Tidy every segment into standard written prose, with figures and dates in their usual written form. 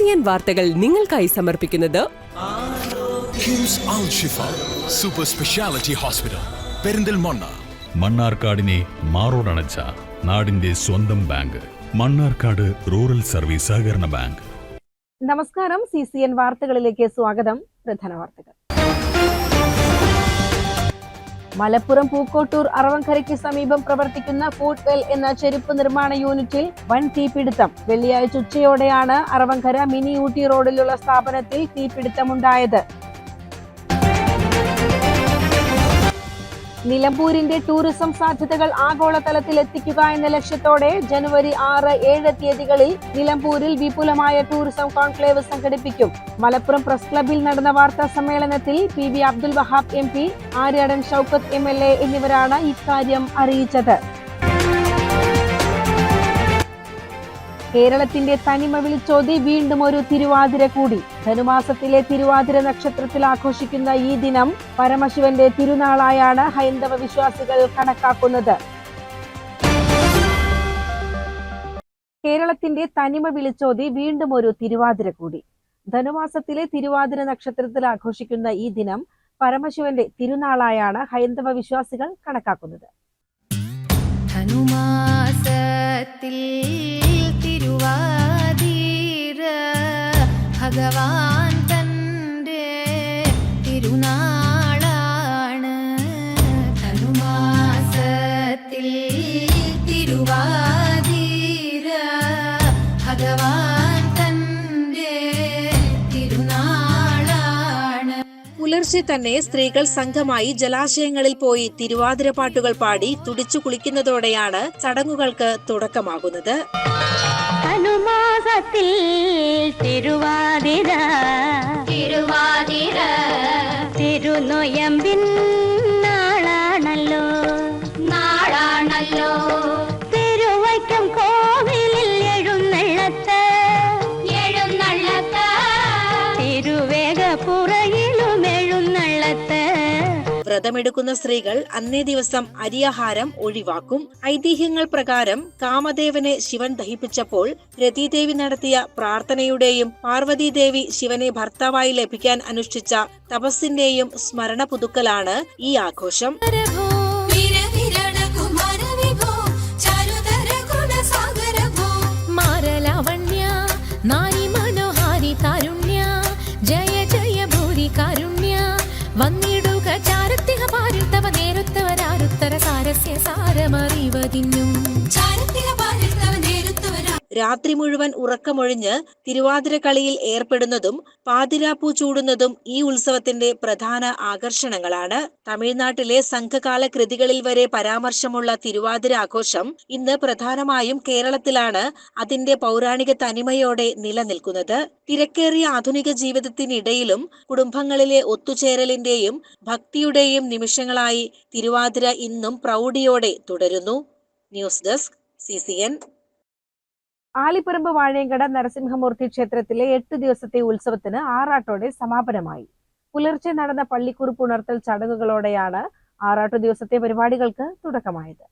CCN വാർത്തകൾ നിങ്ങൾക്കായി സമർപ്പിക്കുന്നത് കിംസ് അൽ ഷിഫ സൂപ്പർ സ്പെഷ്യാലിറ്റി ഹോസ്പിറ്റൽ പെരിന്തൽമണ്ണ. മണ്ണാർക്കാടിനെ മാറോടണച്ച നാടിന്റെ സ്വന്തം ബാങ്ക് മണ്ണാർക്കാട് റൂറൽ സർവീസ് സഹകരണ ബാങ്ക്. നമസ്കാരം. CCN വാർത്തകളിലേക്ക് സ്വാഗതം. പ്രധാന വാർത്തകൾ. മലപ്പുറം പൂക്കോട്ടൂർ അറവങ്കരയ്ക്ക് സമീപം പ്രവർത്തിക്കുന്ന ഫുഡ്വെൽ എന്ന ചെരുപ്പ് നിർമ്മാണ യൂണിറ്റിൽ വൻ തീപിടുത്തം. വെള്ളിയാഴ്ച ഉച്ചയോടെയാണ് അറവങ്കര മിനി ഊട്ടി റോഡിലുള്ള സ്ഥാപനത്തിൽ തീപിടുത്തമുണ്ടായത്. നിലമ്പൂരിന്റെ ടൂറിസം സാധ്യതകൾ ആഗോളതലത്തിൽ എത്തിക്കുക എന്ന ലക്ഷ്യത്തോടെ ജനുവരി 6-7 തീയതികളിൽ നിലമ്പൂരിൽ വിപുലമായ ടൂറിസം കോൺക്ലേവ് സംഘടിപ്പിക്കും. മലപ്പുറം പ്രസ് ക്ലബിൽ നടന്ന വാർത്താ സമ്മേളനത്തിൽ PV Abdul Wahab MP, Aryadan Shoukath MLA എന്നിവരാണ് ഇക്കാര്യം അറിയിച്ചത്. കേരളത്തിന്റെ തനിമ വിളിച്ചോതി വീണ്ടും ഒരു തിരുവാതിര കൂടി. ധനുമാസത്തിലെ തിരുവാതിര നക്ഷത്രത്തിൽ ആഘോഷിക്കുന്ന ഈ ദിനം പരമശിവന്റെ തിരുനാളായാണ് ഹൈന്ദവ വിശ്വാസികൾ കണക്കാക്കുന്നത്. കേരളത്തിന്റെ തനിമ വിളിച്ചോതി വീണ്ടും ഒരു തിരുവാതിര കൂടി. ധനുമാസത്തിലെ തിരുവാതിര നക്ഷത്രത്തിൽ ആഘോഷിക്കുന്ന ഈ ദിനം പരമശിവന്റെ തിരുനാളായാണ് ഹൈന്ദവ വിശ്വാസികൾ കണക്കാക്കുന്നത്. തിരുവാതിര ഭഗവാൻ തന്റെ തിരുനാളാണ്. ധനുമാസത്തിൽ തിരുവാതിര ഭഗവാൻ തന്റെ തിരുനാളാണ്. പുലർച്ചെ തന്നെ സ്ത്രീകൾ സംഘമായി ജലാശയങ്ങളിൽ പോയി തിരുവാതിര പാട്ടുകൾ പാടി തുടിച്ചു കുളിക്കുന്നതോടെയാണ് ചടങ്ങുകൾക്ക് തുടക്കമാകുന്നത്. ധനുമാസത്തിൽ തിരുവാതിര തിരുനൊയമ്പിൻ നാളാണല്ലോ തിരുവൈക്കം കോവിലിൽ എഴുന്നള്ളത്ത് തിരുവേഗപ്പുറയിലും എഴുന്നള്ളത്ത്. വ്രതമെടുക്കുന്ന സ്ത്രീകൾ അന്നേ ദിവസം അരിയാഹാരം ഒഴിവാക്കും. ഐതിഹ്യങ്ങൾ പ്രകാരം കാമദേവനെ ശിവൻ ദഹിപ്പിച്ചപ്പോൾ രതീദേവി നടത്തിയ പ്രാർത്ഥനയുടെയും പാർവതീദേവി ശിവനെ ഭർത്താവായി ലഭിക്കാൻ അനുഷ്ഠിച്ച തപസ്സിന്റെയും സ്മരണ പുതുക്കലാണ് ഈ ആഘോഷം. രാത്രി മുഴുവൻ ഉറക്കമൊഴിഞ്ഞ് തിരുവാതിര കളിയിൽ ഏർപ്പെടുന്നതും പാതിരാപ്പൂ ചൂടുന്നതും ഈ ഉത്സവത്തിന്റെ പ്രധാന ആകർഷണങ്ങളാണ്. തമിഴ്നാട്ടിലെ സംഘകാല കൃതികളിൽ വരെ പരാമർശമുള്ള തിരുവാതിര ആഘോഷം ഇന്ന് പ്രധാനമായും കേരളത്തിലാണ് അതിന്റെ പൗരാണിക തനിമയോടെ നിലനിൽക്കുന്നത്. തിരക്കേറിയ ആധുനിക ജീവിതത്തിനിടയിലും കുടുംബങ്ങളിലെ ഒത്തുചേരലിന്റെയും ഭക്തിയുടെയും നിമിഷങ്ങളായി തിരുവാതിര ഇന്നും പ്രൗഢിയോടെ തുടരുന്നു. News desk CCN. Aliparamba Vazhayankada Narasimhamurthy ക്ഷേത്രത്തിലെ 8 ദിവസത്തെ ഉത്സവത്തിന് ആറാട്ടോടെ സമാപനമായി. പുലർച്ചെ നടന്ന പള്ളിക്കുറുപ്പ് ഉണർത്തൽ ചടങ്ങുകളോടെയാണ് ആറാട്ടു ദിവസത്തെ പരിപാടികൾക്ക് തുടക്കമായത്.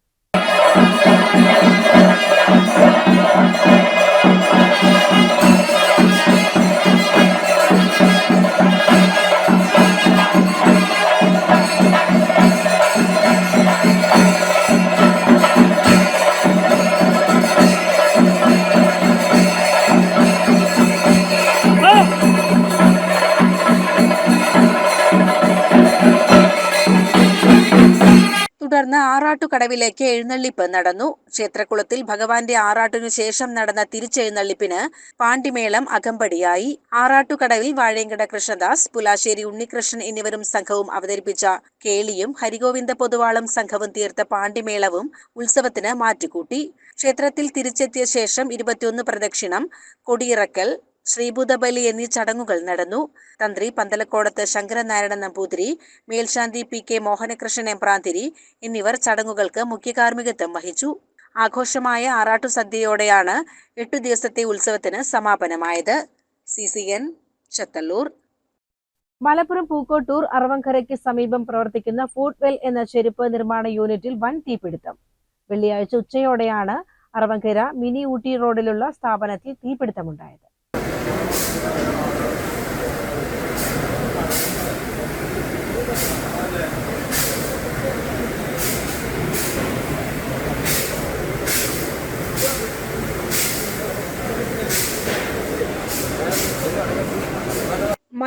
തുടർന്ന് ആറാട്ടുകടവിലേക്ക് എഴുന്നള്ളിപ്പ് നടന്നു. ക്ഷേത്രക്കുളത്തിൽ ഭഗവാന്റെ ആറാട്ടിനു ശേഷം നടന്ന തിരിച്ചെഴുന്നള്ളിപ്പിന് പാണ്ടിമേളം അകമ്പടിയായി. ആറാട്ടുകടവിൽ വാഴയങ്കട കൃഷ്ണദാസ്, പുലാശ്ശേരി ഉണ്ണികൃഷ്ണൻ എന്നിവരും സംഘവും അവതരിപ്പിച്ച കേളിയും ഹരിഗോവിന്ദ പൊതുവാളും സംഘവും തീർത്ത പാണ്ടിമേളവും ഉത്സവത്തിന് മാറ്റുകൂട്ടി. ക്ഷേത്രത്തിൽ തിരിച്ചെത്തിയ ശേഷം 21 പ്രദക്ഷിണം, കൊടിയിറക്കൽ, ശ്രീഭൂതബലി എന്നീ ചടങ്ങുകൾ നടന്നു. തന്ത്രി പന്തലക്കോടത്ത് ശങ്കരനാരായണൻ നമ്പൂതിരി, മേൽശാന്തി PK മോഹനകൃഷ്ണൻ എമ്പ്രാന്തിരി എന്നിവർ ചടങ്ങുകൾക്ക് മുഖ്യകാർമ്മികത്വം വഹിച്ചു. ആഘോഷമായ ആറാട്ടു സദ്യയോടെയാണ് 8 ദിവസത്തെ ഉത്സവത്തിന് സമാപനമായത്. CCN ചത്തല്ലൂർ. മലപ്പുറം പൂക്കോട്ടൂർ അറവങ്കരയ്ക്ക് സമീപം പ്രവർത്തിക്കുന്ന ഫുഡ്വെൽ എന്ന ചെരുപ്പ് നിർമ്മാണ യൂണിറ്റിൽ വൻ തീപിടുത്തം. വെള്ളിയാഴ്ച ഉച്ചയോടെയാണ് അറവങ്കര മിനി ഊട്ടി റോഡിലുള്ള സ്ഥാപനത്തിൽ തീപിടുത്തമുണ്ടായത്.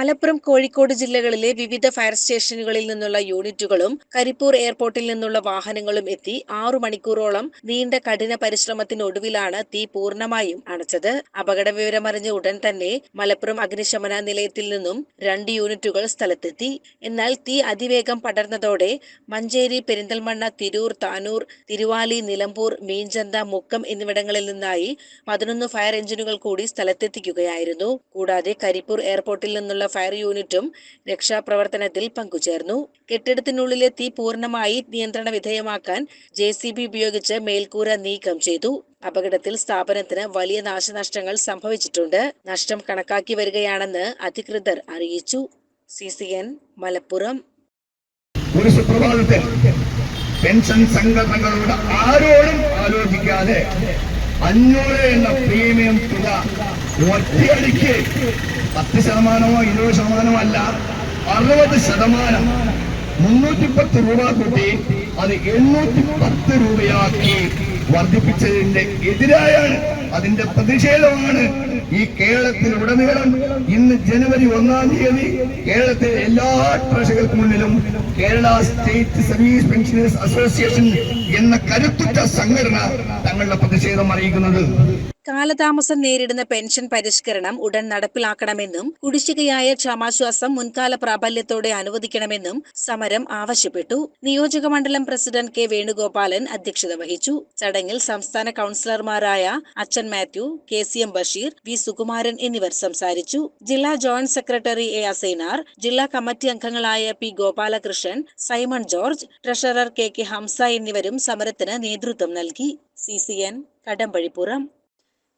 മലപ്പുറം, കോഴിക്കോട് ജില്ലകളിലെ വിവിധ ഫയർ സ്റ്റേഷനുകളിൽ നിന്നുള്ള യൂണിറ്റുകളും കരിപ്പൂർ എയർപോർട്ടിൽ നിന്നുള്ള വാഹനങ്ങളും എത്തി 6 മണിക്കൂറോളം നീണ്ട കഠിന പരിശ്രമത്തിനൊടുവിലാണ് തീ പൂർണ്ണമായും അണച്ചത്. അപകട വിവരമറിഞ്ഞ ഉടൻ തന്നെ മലപ്പുറം അഗ്നിശമന നിലയത്തിൽ നിന്നും 2 യൂണിറ്റുകൾ സ്ഥലത്തെത്തി. എന്നാൽ തീ അതിവേഗം പടർന്നതോടെ മഞ്ചേരി, പെരിന്തൽമണ്ണ, തിരൂർ, താനൂർ, തിരുവാലി, നിലമ്പൂർ, മീഞ്ചന്ത, മുക്കം എന്നിവിടങ്ങളിൽ നിന്നായി 11 ഫയർ എഞ്ചിനുകൾ കൂടി സ്ഥലത്തെത്തിക്കുകയായിരുന്നു. കൂടാതെ കരിപ്പൂർ എയർപോർട്ടിൽ നിന്നുള്ള ഫയർ യൂണിറ്റും രക്ഷാപ്രവർത്തനത്തിൽ പങ്കുചേർന്നു. കെട്ടിടത്തിനുള്ളിലെ തീ പൂർണ്ണമായി നിയന്ത്രണ വിധേയമാക്കാൻ JCB ഉപയോഗിച്ച് മേൽക്കൂര നീക്കം ചെയ്തു. അപകടത്തിൽ സ്ഥാപനത്തിന് വലിയ നാശനഷ്ടങ്ങൾ സംഭവിച്ചിട്ടുണ്ട്. നഷ്ടം കണക്കാക്കി വരികയാണെന്ന് അധികൃതർ അറിയിച്ചു. CCN മലപ്പുറം. ഒരു സുപ്രഭാതത്തിൽ പെൻഷൻ സംഘടനകളോട് ആരോടും ആലോചിക്കാതെ 500 എന്ന പ്രീമിയം തുക ഒറ്റയടിക്ക് 10%, 20% അല്ല, 60%, 310 രൂപ കൂട്ടി അത് 810 രൂപയാക്കി വർദ്ധിപ്പിച്ചതിന്റെ എതിരായാണ്, അതിന്റെ പ്രതിഷേധമാണ് ഈ കേരളത്തിലുടനീളം ഇന്ന് ജനുവരി 1-ാം തീയതി കേരളത്തിലെ എല്ലാ ട്രഷറികൾക്ക് മുന്നിലും Kerala state service pensioners association എന്ന കരുത്തുറ്റ സംഘടന തങ്ങളുടെ പ്രതിഷേധം അറിയിക്കുന്നത്. കാലതാമസം നേരിടുന്ന പെൻഷൻ പരിഷ്കരണം ഉടൻ നടപ്പിലാക്കണമെന്നും കുടിശ്ശികയായ ക്ഷമാശ്വാസം മുൻകാല പ്രാബല്യത്തോടെ അനുവദിക്കണമെന്നും സമരം ആവശ്യപ്പെട്ടു. നിയോജക മണ്ഡലം പ്രസിഡന്റ് K. വേണുഗോപാലൻ അധ്യക്ഷത വഹിച്ചു. ചടങ്ങിൽ സംസ്ഥാന കൌൺസിലർമാരായ അച്ഛൻ മാത്യു, KCM ബഷീർ, V. സുകുമാരൻ എന്നിവർ സംസാരിച്ചു. ജില്ലാ ജോയിന്റ് സെക്രട്ടറി A. അസൈനാർ, ജില്ലാ കമ്മിറ്റി അംഗങ്ങളായ P. Gopalakrishnan, Simon George, treasurer K. Hamsa എന്നിവരും സമരത്തിന് നേതൃത്വം നൽകി. CCN കടമ്പഴിപ്പുറം.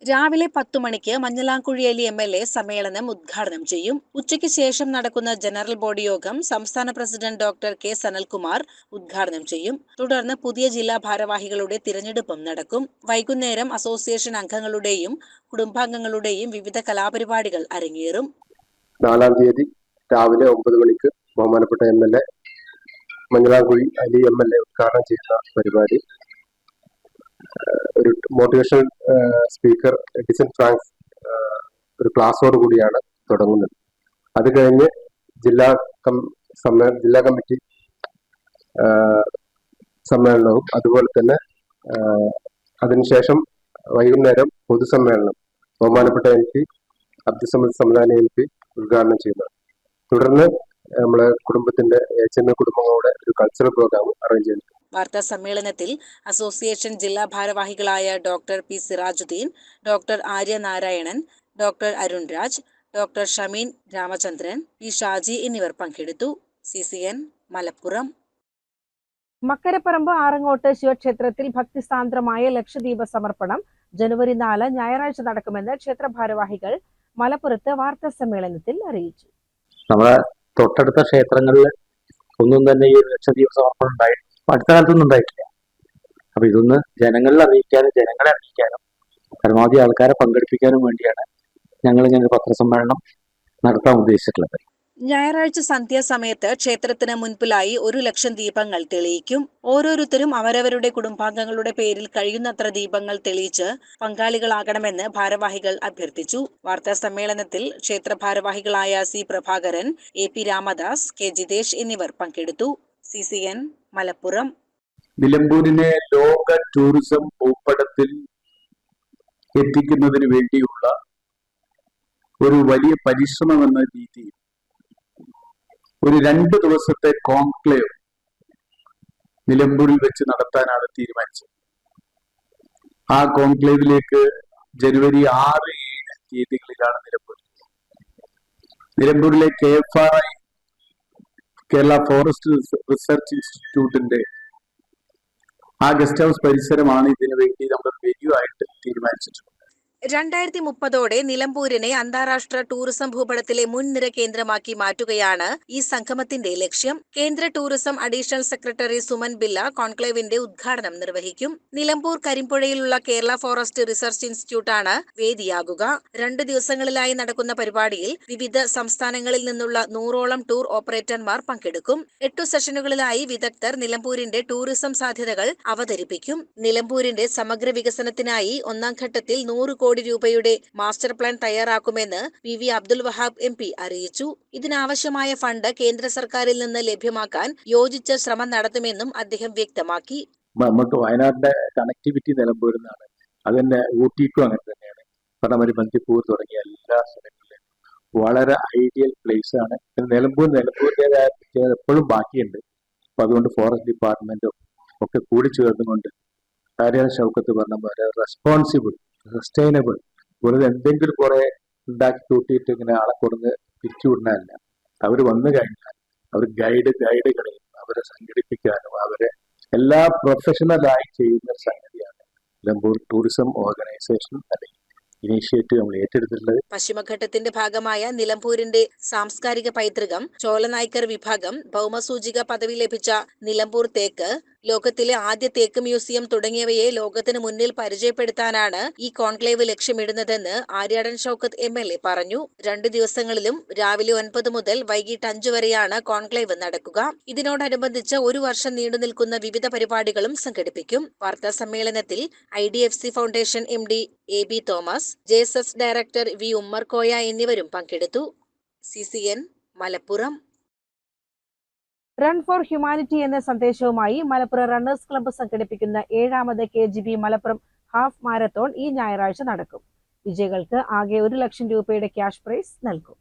രാവിലെ 10 മണിക്ക് മഞ്ഞളാംകുഴി MLA സമ്മേളനം ഉദ്ഘാടനം ചെയ്യും. ഉച്ചയ്ക്ക് ശേഷം നടക്കുന്ന ജനറൽ ബോഡി യോഗം സംസ്ഥാന പ്രസിഡന്റ് ഡോക്ടർ K. സനൽകുമാർ ഉദ്ഘാടനം ചെയ്യും. തുടർന്ന് പുതിയ ജില്ലാ ഭാരവാഹികളുടെ തിരഞ്ഞെടുപ്പും നടക്കും. വൈകുന്നേരം അസോസിയേഷൻ അംഗങ്ങളുടെയും കുടുംബാംഗങ്ങളുടെയും വിവിധ കലാപരിപാടികൾ അരങ്ങേറും. 4-ാം തീയതി രാവിലെ 9 മണിക്ക് ബഹുമാനപ്പെട്ട MLA മഞ്ഞളാംകുഴി MLA ഉദ്ഘാടനം ചെയ്യുന്ന പരിപാടി ഒരു മോട്ടിവേഷണൽ സ്പീക്കർ എഡിസൺ ഫ്രാങ്ക്സ് ഒരു ക്ലാസ്സോട് കൂടിയാണ് തുടങ്ങുന്നത്. അത് കഴിഞ്ഞ് ജില്ലാ കമ്മിറ്റി സമ്മേളനവും അതുപോലെ തന്നെ അതിനുശേഷം വൈകുന്നേരം പൊതുസമ്മേളനം ബഹുമാനപ്പെട്ട MP അബ്ദുസമദ് സമദാനി MP ഉദ്ഘാടനം ചെയ്യുന്നത്. തുടർന്ന് നമ്മളെ കുടുംബത്തിന്റെ HMA കുടുംബങ്ങളുടെ ഒരു കൾച്ചറൽ പ്രോഗ്രാം അറേഞ്ച് ചെയ്തിട്ടുണ്ട്. വാർത്താ സമ്മേളനത്തിൽ അസോസിയേഷൻ ജില്ലാ ഭാരവാഹികളായ doctor P. Sirajuddin, doctor Arya Narayanan, doctor Arun Raj, doctor Shameen Ramachandran, P. Shaji എന്നിവർ പങ്കെടുത്തു. CCN മലപ്പുറം. മക്കരപ്പറമ്പ് ആറങ്ങോട്ട് ശിവക്ഷേത്രത്തിൽ ഭക്തിസാന്ദ്രമായ ലക്ഷദീപ സമർപ്പണം ജനുവരി 4 ഞായറാഴ്ച നടക്കുമെന്ന് ക്ഷേത്ര ഭാരവാഹികൾ മലപ്പുറത്ത് വാർത്താ സമ്മേളനത്തിൽ അറിയിച്ചു. നമ്മളെ തൊട്ടടുത്ത ക്ഷേത്രങ്ങളിൽ ഒന്നും തന്നെ ഈ ലക്ഷദീപ സമർപ്പണം അടുത്ത കാലത്തൊന്നും ഉണ്ടായിട്ടില്ല. അപ്പൊ ഇതൊന്ന് ജനങ്ങളെ അറിയിക്കാനും പരമാവധി ആൾക്കാരെ പങ്കെടുപ്പിക്കാനും വേണ്ടിയാണ് ഞങ്ങൾ ഇങ്ങനെ ഒരു പത്രസമ്മേളനം നടത്താൻ ഉദ്ദേശിച്ചിട്ടുള്ളത്. ഞായറാഴ്ച സന്ധ്യാസമയത്ത് ക്ഷേത്രത്തിന് മുൻപിലായി 1,00,000 ദീപങ്ങൾ തെളിയിക്കും. ഓരോരുത്തരും അവരവരുടെ കുടുംബാംഗങ്ങളുടെ പേരിൽ കഴിയുന്നത്ര ദീപങ്ങൾ തെളിയിച്ച് പങ്കാളികളാകണമെന്ന് ഭാരവാഹികൾ അഭ്യർത്ഥിച്ചു. വാർത്താ സമ്മേളനത്തിൽ ക്ഷേത്ര ഭാരവാഹികളായ C. Prabhakaran, AP Ramadas, K. Jithesh എന്നിവർ പങ്കെടുത്തു. CCN മലപ്പുറം. നിലമ്പൂരിനെ ലോക ടൂറിസം ഭൂപടത്തിൽ എത്തിക്കുന്നതിന് വേണ്ടിയുള്ള ഒരു വലിയ പരിശ്രമം എന്ന രീതിയിൽ ഒരു 2 ദിവസത്തെ കോൺക്ലേവ് നിലമ്പൂരിൽ വെച്ച് നടത്താനാണ് തീരുമാനിച്ചത്. ആ കോൺക്ലേവിലേക്ക് ജനുവരി 6-7 തീയതികളിലാണ് നിലമ്പൂരിലെ KFRI കേരള ഫോറസ്റ്റ് റിസർച്ച് ഇൻസ്റ്റിറ്റ്യൂട്ടിന്റെ ആ ഗസ്റ്റ് ഹൗസ് പരിസരമാണ് ഇതിനു വേണ്ടി നമ്മൾ വെന്യൂ ആയിട്ട് തീരുമാനിച്ചിട്ടുള്ളത്. 2030 നിലമ്പൂരിനെ അന്താരാഷ്ട്ര ടൂറിസം ഭൂപടത്തിലെ മുൻനിര കേന്ദ്രമാക്കി മാറ്റുകയാണ് ഈ സംഗമത്തിന്റെ ലക്ഷ്യം. കേന്ദ്ര ടൂറിസം അഡീഷണൽ സെക്രട്ടറി സുമൻ ബില്ല കോൺക്ലേവിന്റെ ഉദ്ഘാടനം നിർവഹിക്കും. നിലമ്പൂർ കരിമ്പുഴയിലുള്ള കേരള ഫോറസ്റ്റ് റിസർച്ച് ഇൻസ്റ്റിറ്റ്യൂട്ടാണ് വേദിയാകുക. 2 ദിവസങ്ങളിലായി നടക്കുന്ന പരിപാടിയിൽ വിവിധ സംസ്ഥാനങ്ങളിൽ നിന്നുള്ള 100ഓളം ടൂർ ഓപ്പറേറ്റർമാർ പങ്കെടുക്കും. 8 സെഷനുകളിലായി വിദഗ്ധർ നിലമ്പൂരിന്റെ ടൂറിസം സാധ്യതകൾ അവതരിപ്പിക്കും. നിലമ്പൂരിന്റെ സമഗ്ര വികസനത്തിനായി 1ാം ഘട്ടത്തിൽ 100 കോടി കോടി രൂപയുടെ മാസ്റ്റർ പ്ലാൻ തയ്യാറാക്കുമെന്ന് PV അബ്ദുൽ വഹാബ് MP അറിയിച്ചു. ഇതിനാവശ്യമായ ഫണ്ട് കേന്ദ്ര സർക്കാരിൽ നിന്ന് ലഭ്യമാക്കാൻ യോജിച്ച ശ്രമം നടത്തുമെന്നും അദ്ദേഹം വ്യക്തമാക്കി. നമുക്ക് വയനാടിന്റെ കണക്ടിവിറ്റി നിലമ്പൂരിന്നാണ്, അത് തന്നെ ഊട്ടിക്കും അങ്ങനെ തന്നെയാണ്. പടമരി, ബന്ദിപ്പൂർ തുടങ്ങിയ എല്ലാ സ്ഥലങ്ങളിലും വളരെ ഐഡിയൽ പ്ലേസ് ആണ്. നിലമ്പൂരിൻ്റെതായ എപ്പോഴും ബാക്കിയുണ്ട്. അപ്പൊ അതുകൊണ്ട് ഫോറസ്റ്റ് ഡിപ്പാർട്ട്മെന്റും ഒക്കെ കൂടി ചേർന്നുകൊണ്ട് കാര്യ ഷൗക്കത്ത് പറഞ്ഞ പോലെ റെസ്പോൺസിബിൾ, സസ്റ്റൈനബിൾ, വെറുതെ എന്തെങ്കിലും കുറെ ഉണ്ടാക്കി കൂട്ടിയിട്ട് ഇങ്ങനെ ആളെ കൊടുന്ന് തിരിച്ചു വിടാനല്ല. അവർ വന്നു കഴിഞ്ഞാൽ അവർ ഗൈഡുകളെയും അവരെ സംഘടിപ്പിക്കാനും അവരെ എല്ലാ പ്രൊഫഷണലായി ചെയ്യുന്ന സംഗതിയാണ് നിലമ്പൂർ ടൂറിസം ഓർഗനൈസേഷൻ അല്ലെങ്കിൽ ഇനീഷ്യേറ്റീവ് നമ്മൾ ഏറ്റെടുത്തിട്ടുള്ളത്. പശ്ചിമഘട്ടത്തിന്റെ ഭാഗമായ നിലമ്പൂരിന്റെ സാംസ്കാരിക പൈതൃകം, ചോളനായ്ക്കർ വിഭാഗം, ഭൗമസൂചിക പദവി ലഭിച്ച നിലമ്പൂർ തേക്ക്, ലോകത്തിലെ ആദ്യ തേക്ക് മ്യൂസിയം തുടങ്ങിയവയെ ലോകത്തിന് മുന്നിൽ പരിചയപ്പെടുത്താനാണ് ഈ കോൺക്ലേവ് ലക്ഷ്യമിടുന്നതെന്ന് ആര്യാടൻ ഷൗക്കത്ത് MLA പറഞ്ഞു. 2 ദിവസങ്ങളിലും രാവിലെ 9 മുതൽ വൈകിട്ട് 5 വരെയാണ് കോൺക്ലേവ് നടക്കുക. ഇതിനോടനുബന്ധിച്ച് 1 വർഷം നീണ്ടു നിൽക്കുന്ന വിവിധ പരിപാടികളും സംഘടിപ്പിക്കും. വാർത്താ സമ്മേളനത്തിൽ IDFC foundation MD AB Thomas, JSS director V Ummer Koya എന്നിവരും പങ്കെടുത്തു. CCN Malappuram. Run four humanity എന്ന സന്ദേശവുമായി മലപ്പുറം റണ്ണേഴ്സ് ക്ലബ്ബ് സംഘടിപ്പിക്കുന്ന 7ാമത് KGB മലപ്പുറം ഹാഫ് മാരത്തോൺ ഈ ഞായറാഴ്ച നടക്കും. വിജയികൾക്ക് ആകെ 1 ലക്ഷം രൂപയുടെ ക്യാഷ് പ്രൈസ് നൽകും.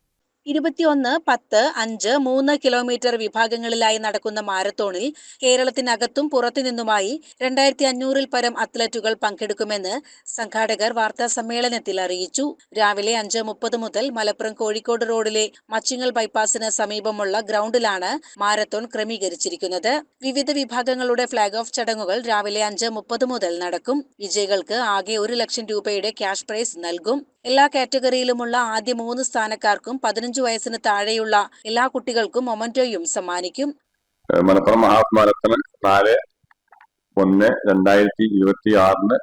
21, 10, 5, 3 കിലോമീറ്റർ വിഭാഗങ്ങളിലായി നടക്കുന്ന മാരത്തോണിൽ കേരളത്തിനകത്തും പുറത്തുനിന്നുമായി 2500-ൽ പരം അത്ലറ്റുകൾ പങ്കെടുക്കുമെന്ന് സംഘാടകർ വാർത്താ സമ്മേളനത്തിൽ അറിയിച്ചു. രാവിലെ 5:30 മുതൽ മലപ്പുറം കോഴിക്കോട് റോഡിലെ മച്ചിങ്ങൽ ബൈപ്പാസിന് സമീപമുള്ള ഗ്രൗണ്ടിലാണ് മാരത്തോൺ ക്രമീകരിച്ചിരിക്കുന്നത്. വിവിധ വിഭാഗങ്ങളുടെ ഫ്ളാഗ് ഓഫ് ചടങ്ങുകൾ രാവിലെ 5:30 മുതൽ നടക്കും. വിജയികൾക്ക് ആകെ 1 ലക്ഷം രൂപയുടെ ക്യാഷ് പ്രൈസ് നൽകും. എല്ലാ കാറ്റഗറിയിലുമുള്ള ആദ്യ 3 സ്ഥാനക്കാർക്കും 15 വയസ്സിന് താഴെയുള്ള എല്ലാ കുട്ടികൾക്കും മൊമന്റോയും സമ്മാനിക്കും. മലപ്പുറം ഹാഫ് മാരത്തൺ 4/1/2026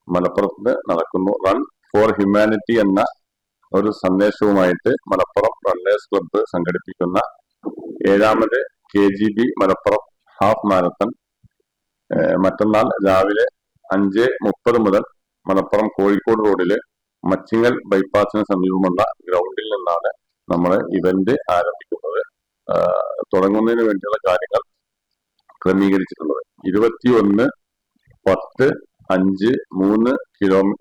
മലപ്പുറത്ത് നടക്കുന്നു. റൺ ഫോർ ഹ്യൂമാനിറ്റി എന്ന ഒരു സന്ദേശവുമായിട്ട് മലപ്പുറം റണ്ണേഴ്സ് ക്ലബ്ബ് സംഘടിപ്പിക്കുന്ന 7ാമത് KGB മലപ്പുറം ഹാഫ് മാരത്തൺ മറ്റന്നാൾ രാവിലെ 5:30 മുതൽ മലപ്പുറം കോഴിക്കോട് റോഡില് മച്ചിങ്ങൽ ബൈപ്പാസിന് സമീപമുള്ള ഗ്രൗണ്ടിൽ നിന്നാണ് നമ്മൾ ഇവന്റ് ആരംഭിക്കുന്നത്. തുടങ്ങുന്നതിന് വേണ്ടിയുള്ള കാര്യങ്ങൾ ക്രമീകരിച്ചിട്ടുള്ളത് 21, 10, 5, 3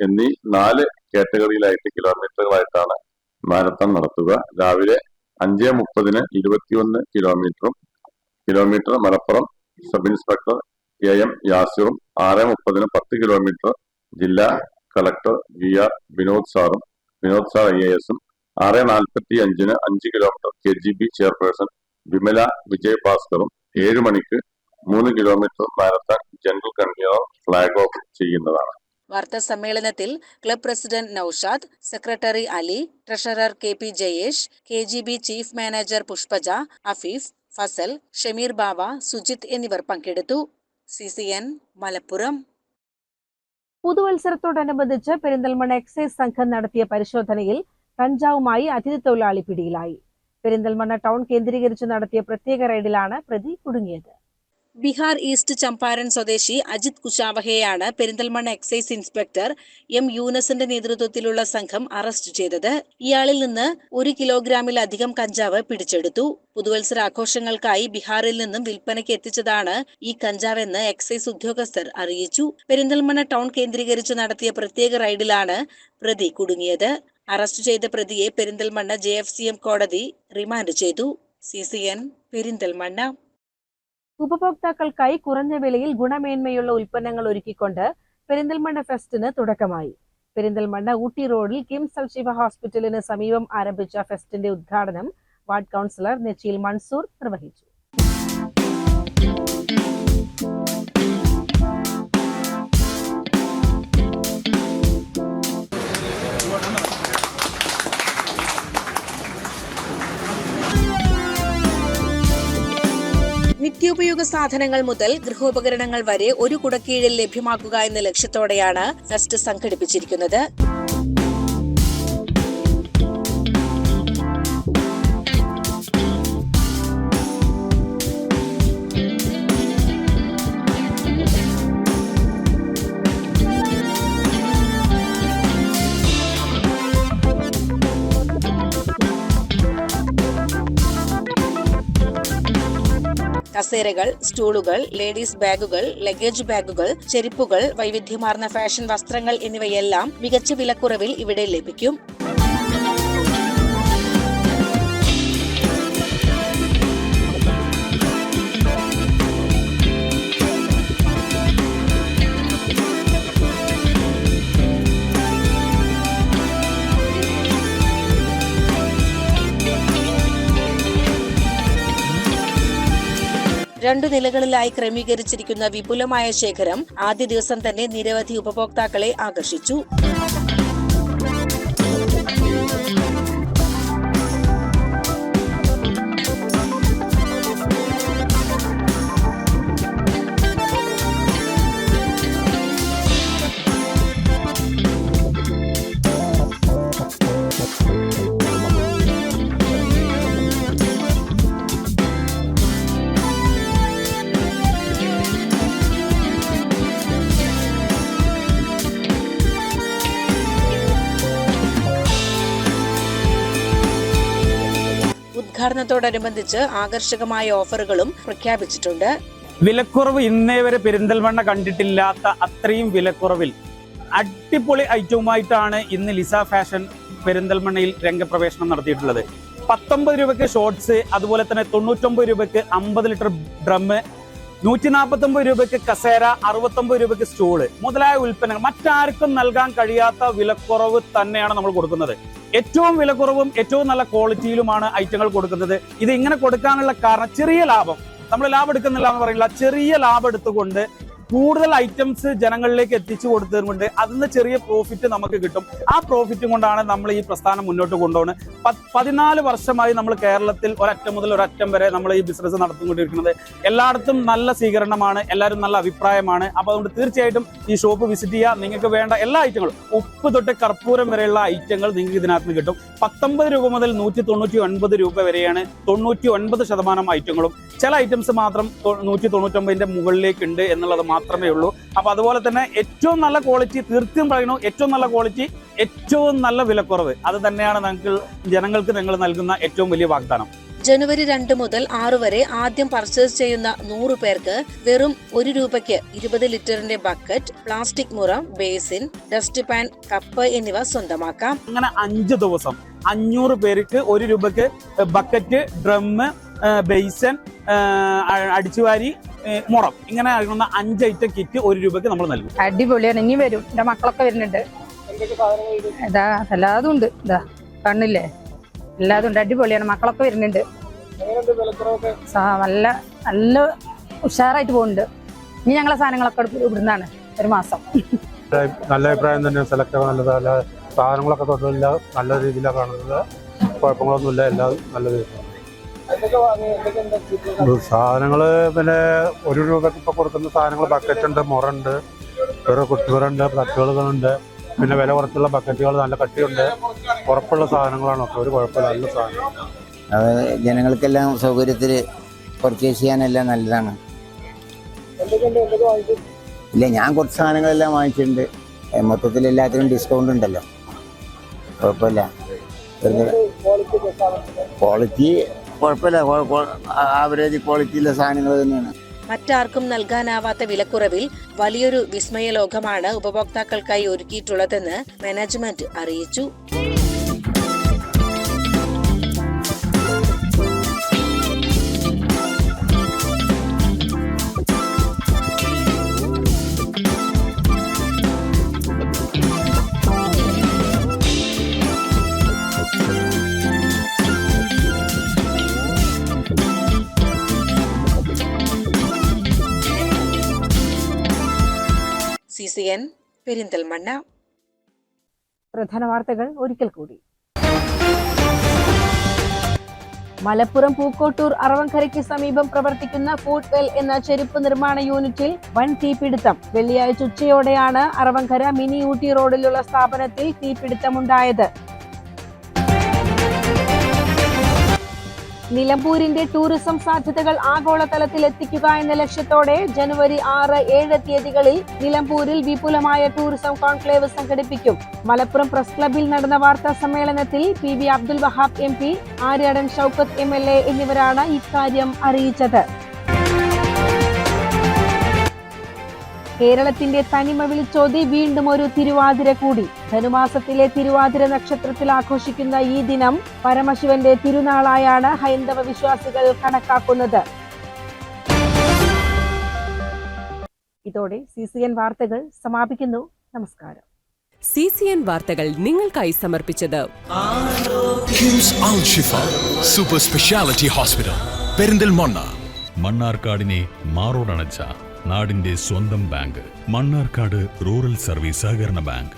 എന്നീ 4 കാറ്റഗറിയിലായിട്ട് കിലോമീറ്ററുകളായിട്ടാണ് മാരത്തൺ നടത്തുക. രാവിലെ 5:30-ന് 21 kilometre Malappuram sub inspector AM യാസിറും 6:30-ന് 10 കിലോമീറ്റർ ജില്ലാ കളക്ടർ VR വിനോദ് സാർ IAS-ഉം 6:45-ന് 5 kilometre KGB chairperson Vimala Vijay ഭാസ്കറും 7 മണിക്ക് 3 kilometre marathon general convener flag off ചെയ്യുന്നതാണ്. വാർത്താ സമ്മേളനത്തിൽ club president Naushad, secretary Ali, treasurer KP Jayesh, KGB chief manager Pushpaja, Afeef, Fasal, Shameer Bava, Sujith എന്നിവർ പങ്കെടുത്തു. CCN മലപ്പുറം. പുതുവത്സരത്തോടനുബന്ധിച്ച് പെരിന്തൽമണ്ണ എക്സൈസ് സംഘം നടത്തിയ പരിശോധനയിൽ കഞ്ചാവുമായി അതിഥി തൊഴിലാളി പിടിയിലായി. പെരിന്തൽമണ്ണ ടൗൺ കേന്ദ്രീകരിച്ച് നടത്തിയ പ്രത്യേക റെയ്ഡിലാണ് പ്രതി കുടുങ്ങിയത്. ബീഹാർ ഈസ്റ്റ് ചമ്പാരൻ സ്വദേശി അജിത് കുശാവഹയെയാണ് പെരിന്തൽമണ്ണ എക്സൈസ് ഇൻസ്പെക്ടർ M യൂനസിന്റെ നേതൃത്വത്തിലുള്ള സംഘം അറസ്റ്റ് ചെയ്തത്. ഇയാളിൽ നിന്ന് 1 കിലോഗ്രാമിലധികം കഞ്ചാവ് പിടിച്ചെടുത്തു. പുതുവത്സരാഘോഷങ്ങൾക്കായി ബീഹാറിൽ നിന്നും വിൽപ്പനയ്ക്ക് എത്തിച്ചതാണ് ഈ കഞ്ചാവെന്ന് എക്സൈസ് ഉദ്യോഗസ്ഥർ അറിയിച്ചു. പെരിന്തൽമണ്ണ ടൗൺ കേന്ദ്രീകരിച്ച് നടത്തിയ പ്രത്യേക റെയ്ഡിലാണ് പ്രതി കുടുങ്ങിയത്. അറസ്റ്റ് ചെയ്ത പ്രതിയെ പെരിന്തൽമണ്ണ JFCM കോടതി റിമാൻഡ് ചെയ്തു. CCN പെരിന്തൽമണ്ണ. ഉപഭോക്താക്കൾക്കായി കുറഞ്ഞ വിലയിൽ ഗുണമേന്മയുള്ള ഉൽപ്പന്നങ്ങൾ ഒരുക്കിക്കൊണ്ട് പെരിന്തൽമണ്ണ ഫെസ്റ്റിന് തുടക്കമായി. പെരിന്തൽമണ്ണ ഊട്ടി റോഡിൽ കിംസ് അൽഷിഫ ഹോസ്പിറ്റലിന് സമീപം ആരംഭിച്ച ഫെസ്റ്റിന്റെ ഉദ്ഘാടനം വാർഡ് കൗൺസിലർ നെച്ചിയിൽ മൻസൂർ നിർവഹിച്ചു. നിത്യോപയോഗ സാധനങ്ങൾ മുതൽ ഗൃഹോപകരണങ്ങൾ വരെ ഒരു കുടക്കീഴിൽ ലഭ്യമാക്കുക എന്ന ലക്ഷ്യത്തോടെയാണ് ഫെസ്റ്റ് സംഘടിപ്പിച്ചിരിക്കുന്നത്. കസേരകൾ, സ്റ്റൂളുകൾ, ലേഡീസ് ബാഗുകൾ, ലഗേജ് ബാഗുകൾ, ചെരുപ്പുകൾ, വൈവിധ്യമാർന്ന ഫാഷൻ വസ്ത്രങ്ങൾ എന്നിവയെല്ലാം മികച്ച വിലക്കുറവിൽ ഇവിടെ ലഭിക്കും. രണ്ടു നിലകളിലായി ക്രമീകരിച്ചിരിക്കുന്ന വിപുലമായ ശേഖരം ആദ്യ ദിവസം തന്നെ നിരവധി ഉപഭോക്താക്കളെ ആകർഷിച്ചു. ഉദ്ഘാടനത്തോടനുബന്ധിച്ച് ആകർഷകമായ ഓഫറുകളും പ്രഖ്യാപിച്ചിട്ടുണ്ട്. വിലക്കുറവ് ഇന്നേ വരെ പെരിന്തൽമണ്ണ കണ്ടിട്ടില്ലാത്ത അത്രയും വിലക്കുറവിൽ അടിപൊളി ഐറ്റവുമായിട്ടാണ് ഇന്ന് ലിസ ഫാഷൻ പെരിന്തൽമണ്ണയിൽ രംഗപ്രവേശനം നടത്തിയിട്ടുള്ളത്. 19 രൂപയ്ക്ക് ഷോർട്സ്, അതുപോലെ തന്നെ 99 രൂപയ്ക്ക് 50 ലിറ്റർ ഡ്രം, 149 രൂപയ്ക്ക് കസേര, 69 രൂപയ്ക്ക് സ്റ്റൂള് മുതലായ ഉൽപ്പന്നങ്ങൾ മറ്റാർക്കും നൽകാൻ കഴിയാത്ത വിലക്കുറവ് തന്നെയാണ് നമ്മൾ കൊടുക്കുന്നത്. ഏറ്റവും വിലക്കുറവും ഏറ്റവും നല്ല ക്വാളിറ്റിയിലുമാണ് ഐറ്റങ്ങൾ കൊടുക്കുന്നത്. ഇത് ഇങ്ങനെ കൊടുക്കാനുള്ള കാരണം ചെറിയ ലാഭം, നമ്മൾ ലാഭം എടുക്കുന്നില്ല എന്ന് പറയില്ല, ചെറിയ ലാഭം എടുത്തുകൊണ്ട് കൂടുതൽ ഐറ്റംസ് ജനങ്ങളിലേക്ക് എത്തിച്ചു കൊടുത്തതുകൊണ്ട് അതിന് ചെറിയ പ്രോഫിറ്റ് നമുക്ക് കിട്ടും. ആ പ്രോഫിറ്റും കൊണ്ടാണ് നമ്മൾ ഈ പ്രസ്ഥാനം മുന്നോട്ട് കൊണ്ടുപോകുന്നത്. 14 വർഷമായി നമ്മൾ കേരളത്തിൽ ഒരറ്റം മുതൽ ഒരറ്റം വരെ നമ്മൾ ഈ ബിസിനസ് നടത്തിക്കൊണ്ടിരിക്കുന്നത്. എല്ലായിടത്തും നല്ല സ്വീകരണമാണ്, എല്ലാവരും നല്ല അഭിപ്രായമാണ്. അപ്പോൾ അതുകൊണ്ട് തീർച്ചയായിട്ടും ഈ ഷോപ്പ് വിസിറ്റ് ചെയ്യുക. നിങ്ങൾക്ക് വേണ്ട എല്ലാ ഐറ്റങ്ങളും ഉപ്പ് തൊട്ട് കർപ്പൂരം വരെയുള്ള ഐറ്റങ്ങൾ നിങ്ങൾക്ക് ഇതിനകത്ത് കിട്ടും. 19 രൂപ മുതൽ 199 രൂപ വരെയാണ് 99% ഐറ്റങ്ങളും. ചില ഐറ്റംസ് മാത്രം 199ന്റെ മുകളിലേക്ക് ഉണ്ട് എന്നുള്ളത് മാത്രമേ ഉള്ളൂ. അപ്പൊ അതുപോലെ തന്നെ ഏറ്റവും നല്ല ക്വാളിറ്റി, തീർച്ചയായും പറയുന്നു, ഏറ്റവും നല്ല ക്വാളിറ്റി, ഏറ്റവും നല്ല വിലക്കുറവ്, അത് തന്നെയാണ് ജനങ്ങൾക്ക് നിങ്ങൾ നൽകുന്ന ഏറ്റവും വലിയ വാഗ്ദാനം. ജനുവരി 2 മുതൽ 6 വരെ ആദ്യം പർച്ചേസ് ചെയ്യുന്ന 100 പേർക്ക് വെറും 1 രൂപയ്ക്ക് 20 ലിറ്ററിന്റെ ബക്കറ്റ്, പ്ലാസ്റ്റിക് മുറം, ബേസിൻ, ഡസ്റ്റ് പാൻ, കപ്പ് എന്നിവ സ്വന്തമാക്കാം. അങ്ങനെ 5 ദിവസം 500 പേർക്ക് 1 രൂപയ്ക്ക് ബക്കറ്റ്, ഡ്രം, ബേസൻ, അടിച്ചുവാരി, മുറം, ഇങ്ങനെ ആകുന്ന 5 ഐറ്റം കിറ്റ് 1 രൂപയ്ക്ക് നമ്മൾ നൽകും. അടിപൊളിയാണ്. ഇനി വരും, എന്റെ മക്കളൊക്കെ വരുന്നുണ്ട്. ഇതാ എല്ലാതും ഉണ്ട്, ഇതാ കണ്ണില്ലേ, എല്ലാതും ഉണ്ട്. അടിപൊളിയാണ്, മക്കളൊക്കെ വരുന്നുണ്ട്. നല്ല നല്ല ഉഷാറായിട്ട് പോകുന്നുണ്ട്. ഇനി ഞങ്ങളെ സാധനങ്ങളൊക്കെ ഇവിടുന്നാണ് ഒരു മാസം. നല്ല അഭിപ്രായം തന്നെ. സെലക്ട് നല്ലതല്ല, സാധനങ്ങളൊക്കെ തൊട്ടില്ല, നല്ല രീതിയിലാണ് കാണുന്നത്. കുഴപ്പങ്ങളൊന്നുമില്ല, എല്ലാം നല്ല സാധനങ്ങള്. പിന്നെ 1 രൂപയ്ക്ക് ഇപ്പൊ കൊടുക്കുന്ന സാധനങ്ങൾ ബക്കറ്റ് ഉണ്ട്, മുറുണ്ട്, വേറെ കുട്ടികളുണ്ട്, തട്ടുകളുണ്ട്, പിന്നെ വില കുറച്ചുള്ള ബക്കറ്റുകൾ, നല്ല കട്ടിയുണ്ട്, ഉറപ്പുള്ള സാധനങ്ങളാണ്. ഒക്കെ ഒരു കുഴപ്പമില്ല, നല്ല സാധനം. ജനങ്ങൾക്കെല്ലാം സൗകര്യത്തിൽ പർച്ചേസ് ചെയ്യാനെല്ലാം നല്ലതാണ്. ഇല്ല, ഞാൻ കുറച്ച് സാധനങ്ങളെല്ലാം വാങ്ങിച്ചിട്ടുണ്ട്. മൊത്തത്തിൽ എല്ലാത്തിനും ഡിസ്കൗണ്ട് ഉണ്ടല്ലോ, കുഴപ്പമില്ല. ക്വാളിറ്റി കുഴപ്പമില്ല, ആവറേജ് ക്വാളിറ്റിയുള്ള സാധനങ്ങൾ തന്നെയാണ്. മറ്റാർക്കും നൽകാനാവാത്ത വിലക്കുറവിൽ വലിയൊരു വിസ്മയ ലോകമാണ് ഉപഭോക്താക്കൾക്കായി ഒരുക്കിയിട്ടുള്ളതെന്ന് മാനേജ്മെന്റ് അറിയിച്ചു. CCN പെരിന്തൽമണ്ണ. പ്രധാന വാർത്തകൾ ഒരിക്കൽ കൂടി. മലപ്പുറം പൂക്കോട്ടൂർ അറവങ്കരയ്ക്ക് സമീപം പ്രവർത്തിക്കുന്ന ഫുഡ് വെൽ എന്ന ചെരുപ്പ് നിർമ്മാണ യൂണിറ്റിൽ വൻ തീപിടുത്തം. വെള്ളിയാഴ്ച ഉച്ചയോടെയാണ് അറവങ്കര മിനി ഊട്ടി റോഡിലുള്ള സ്ഥാപനത്തിൽ തീപിടുത്തമുണ്ടായത്. നിലമ്പൂരിന്റെ ടൂറിസം സാധ്യതകൾ ആഗോളതലത്തിൽ എത്തിക്കുക എന്ന ലക്ഷ്യത്തോടെ ജനുവരി 6, 7 തീയതികളിൽ നിലമ്പൂരിൽ വിപുലമായ ടൂറിസം കോൺക്ലേവ് സംഘടിപ്പിക്കും. മലപ്പുറം പ്രസ് ക്ലബിൽ നടന്ന വാർത്താ സമ്മേളനത്തിൽ PV Abdul Wahab MP, Aryadan Shoukath MLA എന്നിവരാണ് ഇക്കാര്യം അറിയിച്ചത്. കേരളത്തിന്റെ തനിമ വിളിച്ചോതി വീണ്ടും ഒരു തിരുവാതിര കൂടി. ധനുമാസത്തിലെ തിരുവാതിര നക്ഷത്രത്തിൽ ആഘോഷിക്കുന്ന ഈ ദിനം പരമശിവന്റെ തിരുനാളായാണ് ഹൈന്ദവ വിശ്വാസികൾ കണക്കാക്കുന്നത്. ഇതോടെ CCN വാർത്തകൾ സമാപിക്കുന്നു. നമസ്കാരം. CCN വാർത്തകൾ നിങ്ങൾക്കായി സമർപ്പിച്ചത് കിംസ് അൽ ഷിഫ സൂപ്പർ സ്പെഷ്യാലിറ്റി ഹോസ്പിറ്റൽ പെരിന്തൽമണ്ണ. മണ്ണാർക്കാടിനെ മാറോടണച്ച നാടിന്റെ സ്വന്തം ബാങ്ക്. മണ്ണാർക്കാട് റൂറൽ സർവീസ് സഹകരണ ബാങ്ക്.